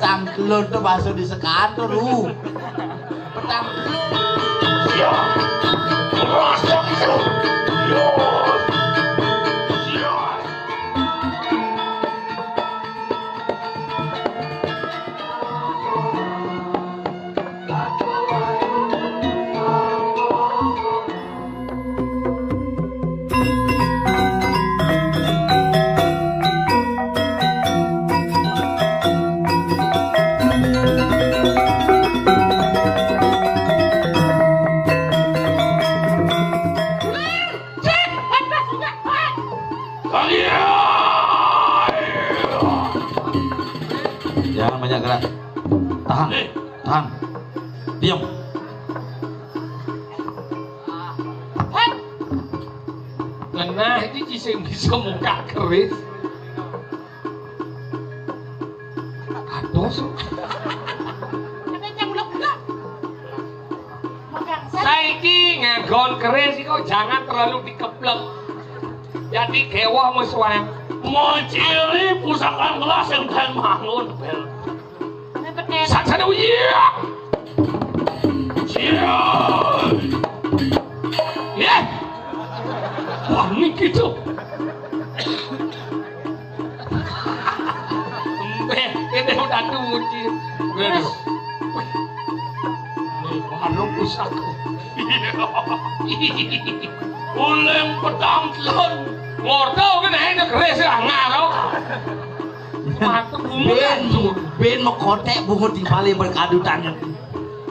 Petang telur tuh bakso di sekantor lu. Petang telur. Ya. Rasa itu. Ya. Ya. Jangan banyak gerak. Tahan, tahan. Diam. Nah, ini cising bisa muka keris. Aduh, saiki ngagon keris itu jangan terlalu dikeplek. Jadi kewah muswang. Mau ciri pusakan gelas yang dan mangun bel. Saksana iya. Cia. Ya. Wah, ini gitu. Ini udah duci. Beres. Ini baru pusaka. Uleng pedang telon. Ngortau kan enak keris ngarau. Matu Ben mau kotek bungut di paling berkadutan.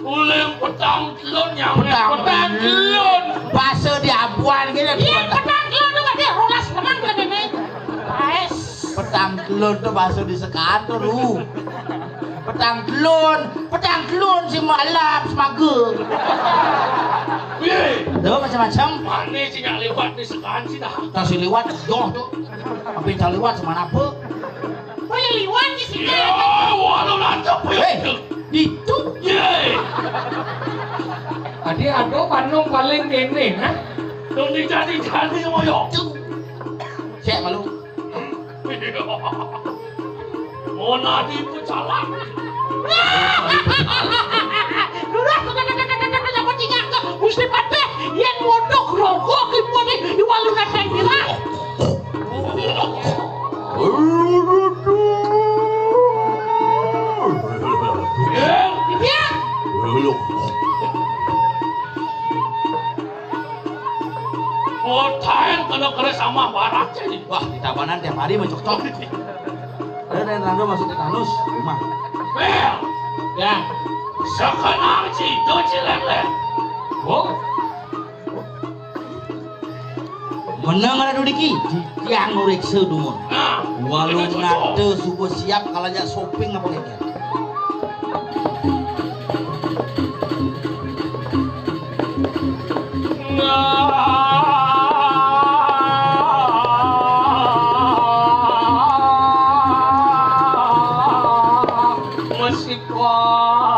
Uleng pedang telon yang pedang telon. Bakso di abuan gitu. Iya, pedang telur tuh gak dia rolas teman kan ini. Guys. Petang telur tuh bakso di sekantor lu. Petang telur si malap semager. Wih, Tuh macam-macam. mana sih nggak lewat di sekan sih dah? Kasih liwat, joh tuh. Tapi tak liwat semana apa? Oh yang liwan di sini. Ya, walau lancap ya. Itu. Ye, Tadi ada panung paling kene, nah. dong jadi mau yo. Cek malu. Mau nadi pun salah. Lurah apa tinggal ke Gusti Pate yang modok rokok gimana di walungan saya kira. Ya. Oh, tahan kena keres sama barak jadi. Wah, di tabanan tiap hari mencocok. Ada yang rando masuk ke tanus rumah. Bel, Ya. sekarang itu cilele. Oh, Menang ada dudiki di tiang nurik sedumur. Nah, Walau itu nade subuh siap kalau aja shopping apa lagi. masih kuat.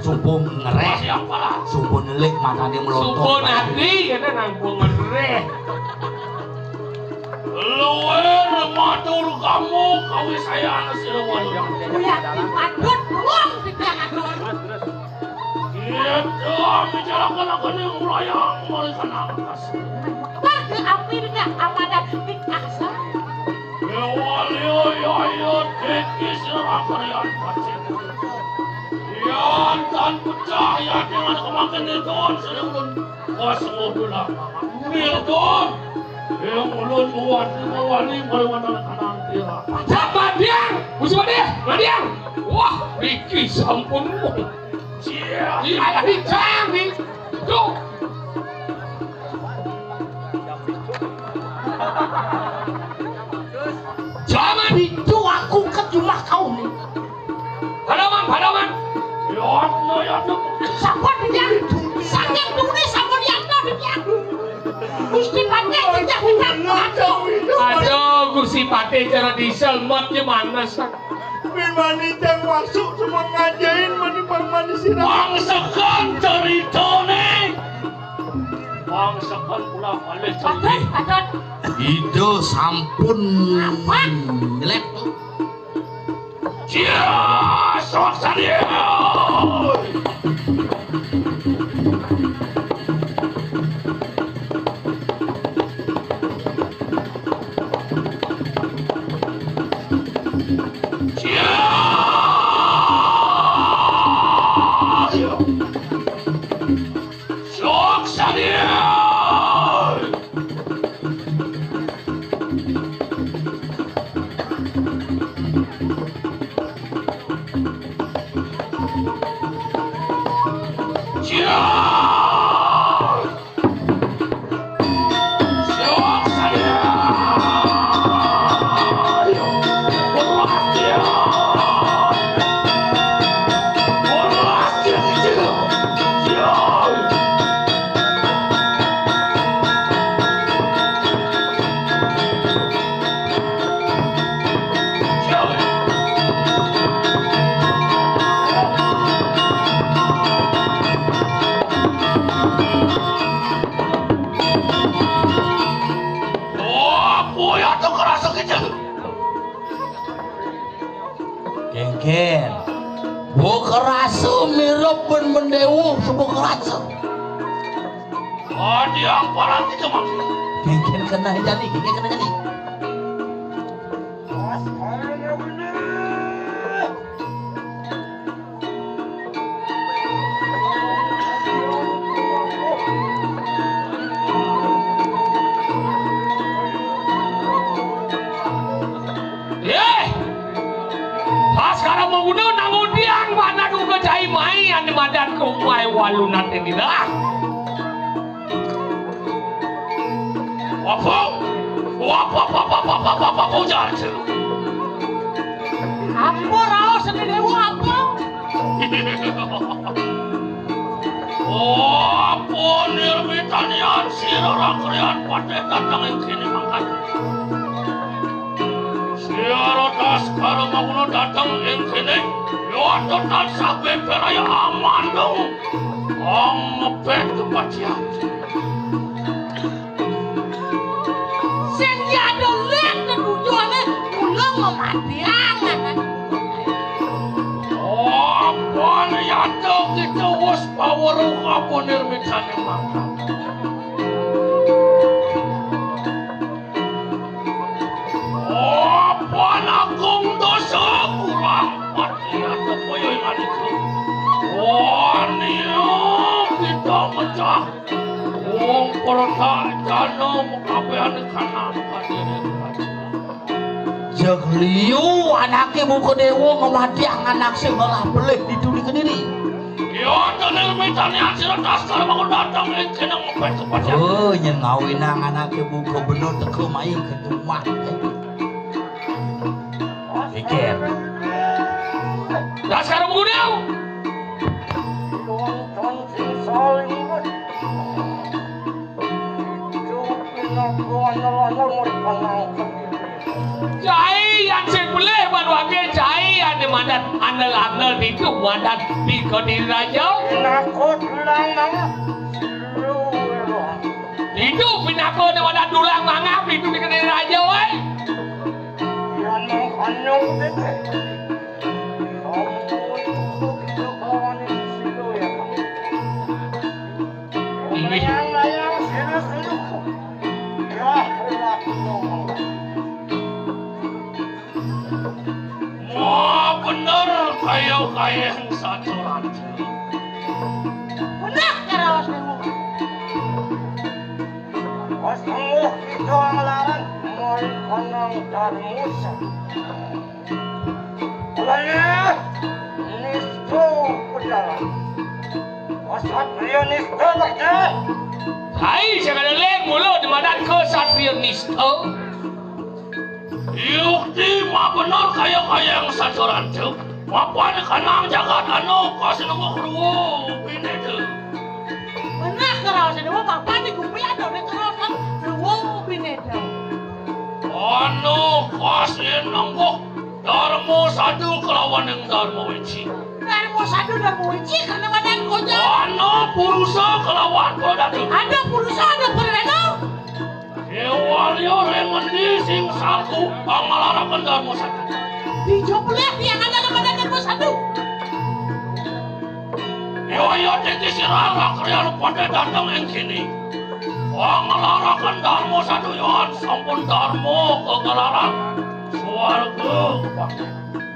Subuh ngereh, masih apa lah? subuh nelik mata dia melontok. Subuh nanti kita nanggung ngereh. Luwer matur kamu kawi saya anak siluan. Kuya tipadut buang di tangan. Itu bicarakan aku nih melayang melihat atas. Bagi akhirnya amanah di aksa. Ya wali ya tekis kalian pacet. Yan tan percaya dengan kemakan itu selungun kosong dulu. Milton yang ulun mewani melawan kanan tira. Siapa dia? Musuh dia? Dia? Wah, Riki sampun. Cia. Dia hijau nih. Tuh. Jangan itu aku ke rumah kau nih. Padaman. Ya, Sampun dia. Saking duni sampun yang dia. Gusti Pate tidak Aduh, Gusti Pate cara diesel mod gimana sih? Bin mani cang masuk semua ngajain mani bang mani sirah. Bangsakan ceritone. Bangsakan pula balik Patut, patut. Itu sampun jelek tuh. Cia, sok sadia. Sok sadia. Genggen. Bukerasu mirip pun mendewu sebukerasu. Oh, dia parang itu mak. Genggen kena jadi, genggen kena jadi. Sekarang mau guna nangudiang mana ku kecai mai ane madan ku mai walunat ini dah. Apa jangan sih. Apa raos ini dewa apa? Apa nirmitanian sirara krian pada datang yang kini mangkat. Siara taskara maguno datang yang kini. Yoto tan sabe peraya aman dong. Ang ngepet kepatian. Sing jado lihat tujuannya pulang mematiangan. Apa nih yato kita was power apa nirmitanian mangkat. Panakong dosa kurang pati atau poyo yang ada itu. Waniyo kita mecah. Wong perta jano mukabean kanan kadirin. Jek liu anaknya buka dewa ngemadiang anak sih malah beleh di dunia kediri. Yo tanel mitani asira taskar bangun datang kena ngopet kepada. Oh yang ngawinang anaknya buka bener teke main ke rumah. Pikir. Dah sekarang mau guna. Jai yang sebeleh baru ake jai ane mandat andal itu mandat di Kediri Raja. Itu pinako ne mandat dulang mangap itu di Kediri Raja weh. Wah bener kayak yang satu raja. Benar karaos dewa. Wasmu itu ngelaran mau konong tarmusa. Oleh nisto pejalan. Wasatria nisto baca. Hai segala leng mulu di mandat ke Satria Nisto. Yukti mah bener kayak yang satu raja. Apa kanang jagat anu kasih nunggu keruwo ini tuh. Benar karaos dewa bapak di kumpi ada di karaosan dewa bineda. Anu kasih nunggu Darmo Sadu kelawan yang Darmo Weci. Darmo Sadu Darmo Weci karena badan koja. Ano Purusa kelawan Pradadu. Ada Purusa ada Pradadu. Ewalio rengendi sing saku pangalarakan Darmo Sadu. Dijopeleh yang ada di badan Darmo Sadu. Yo titi sirara kriya pada datang yang kini. Pangalarakan Darmo Sadu yon sampun Darmo kegelarang. Suarga kepakai.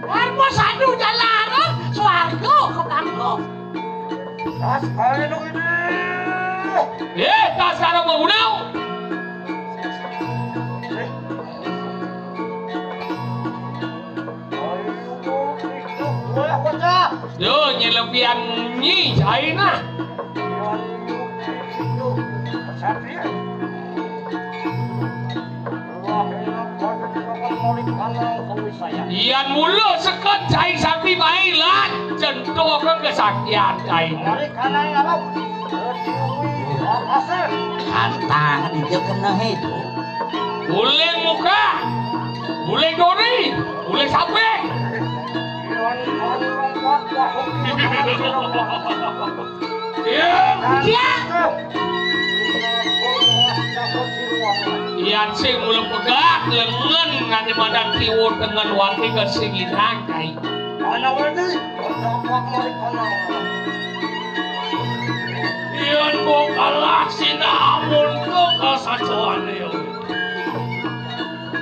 Darmo Sadu jalaran swarga kepanggo. Tas kali ini. Tas karo mengunau. Yo nyelebihan nyi China. Ian mulu sekot cai sapi mailan centok kan kesaktian China. Kantang dia kena itu. Uleng muka, uleng dori, uleng sapi. Ian sing mulu pegat lengan nanti badan tiwur dengan wanti kesinginan kai. Ian bokalah sinamun ke kesacuan yo.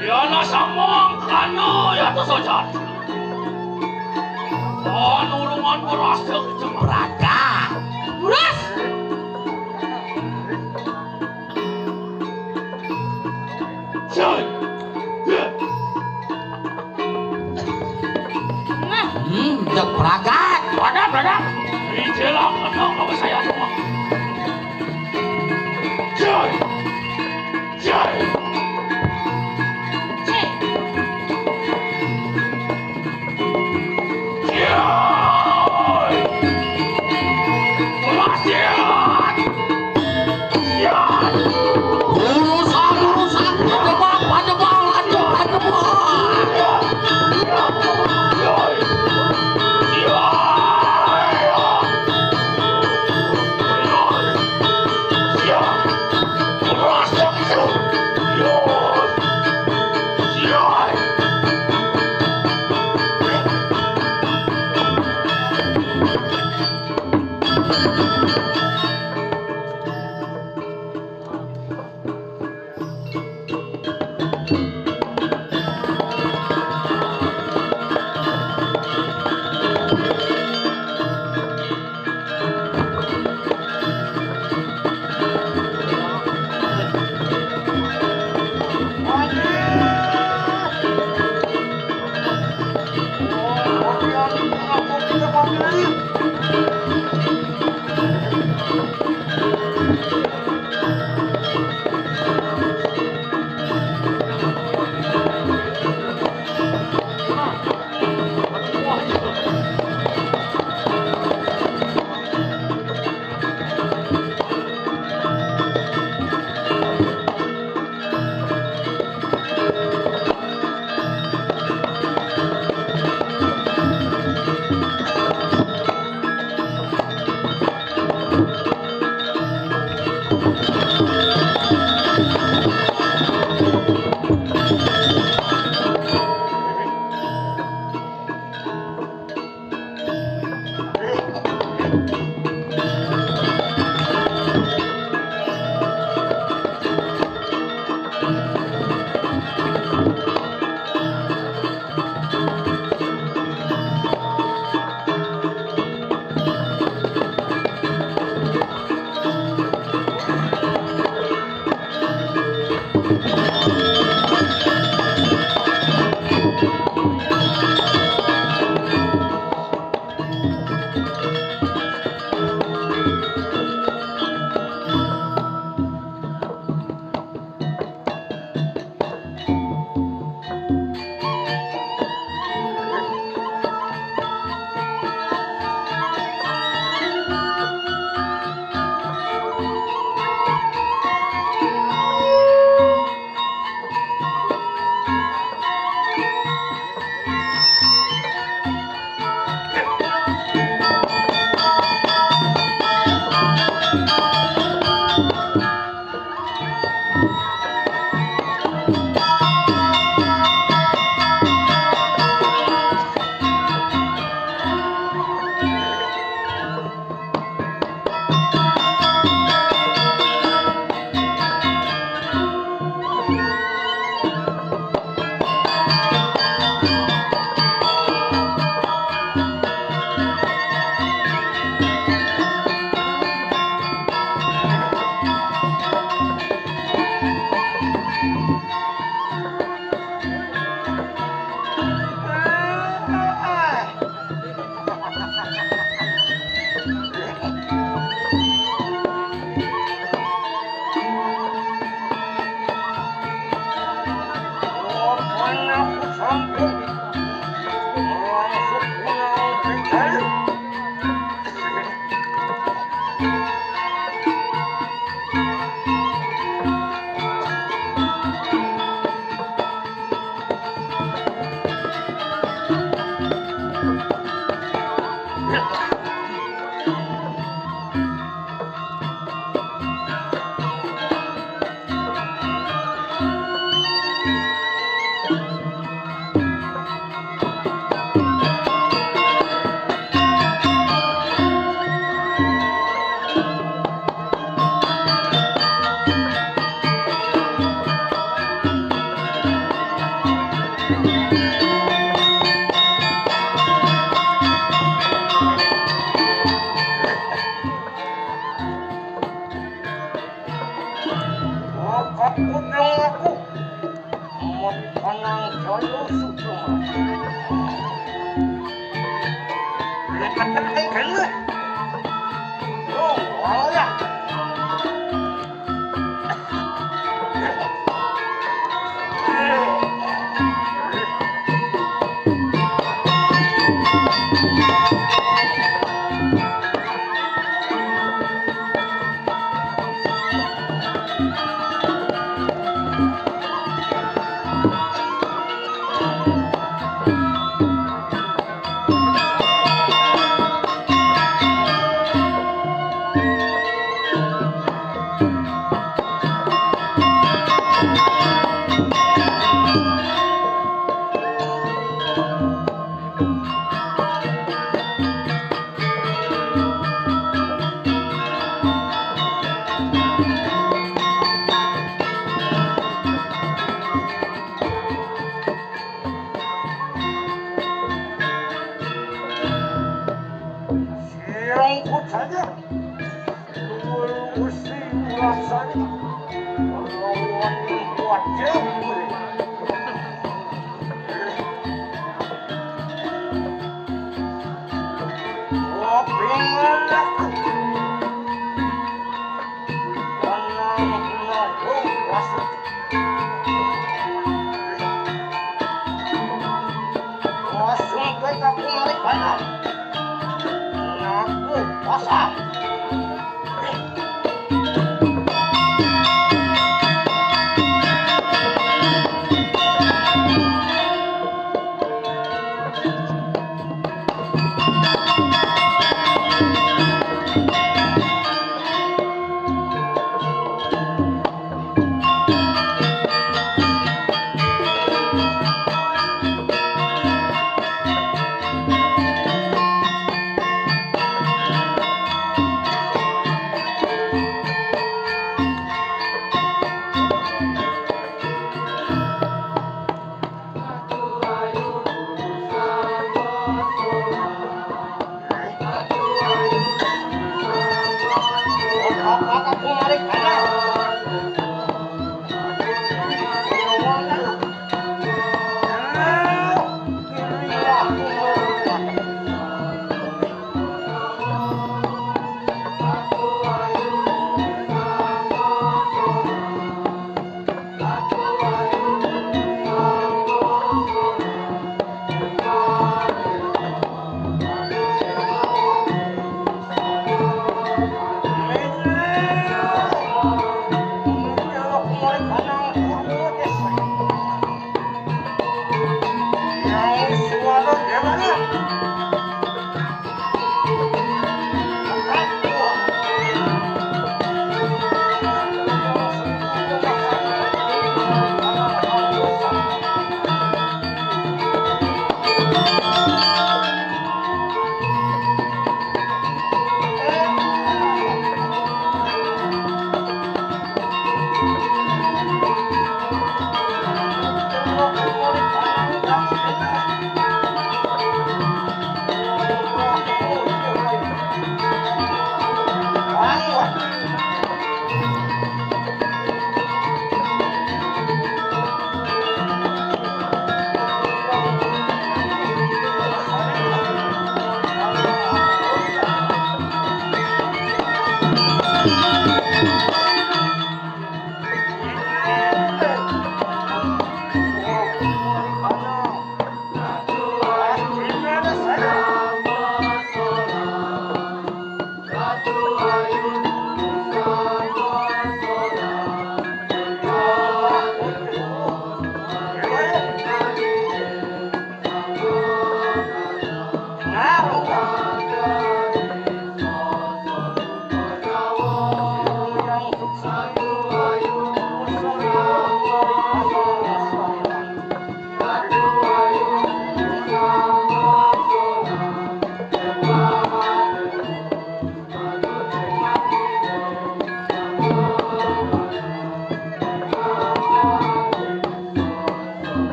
Ian asamong kano ya to sojat. Nulungan beras ke Jembraka. Beras. Jai. Jek pragat. Pragat. Bijelang kena apa saya semua. Jai.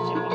sing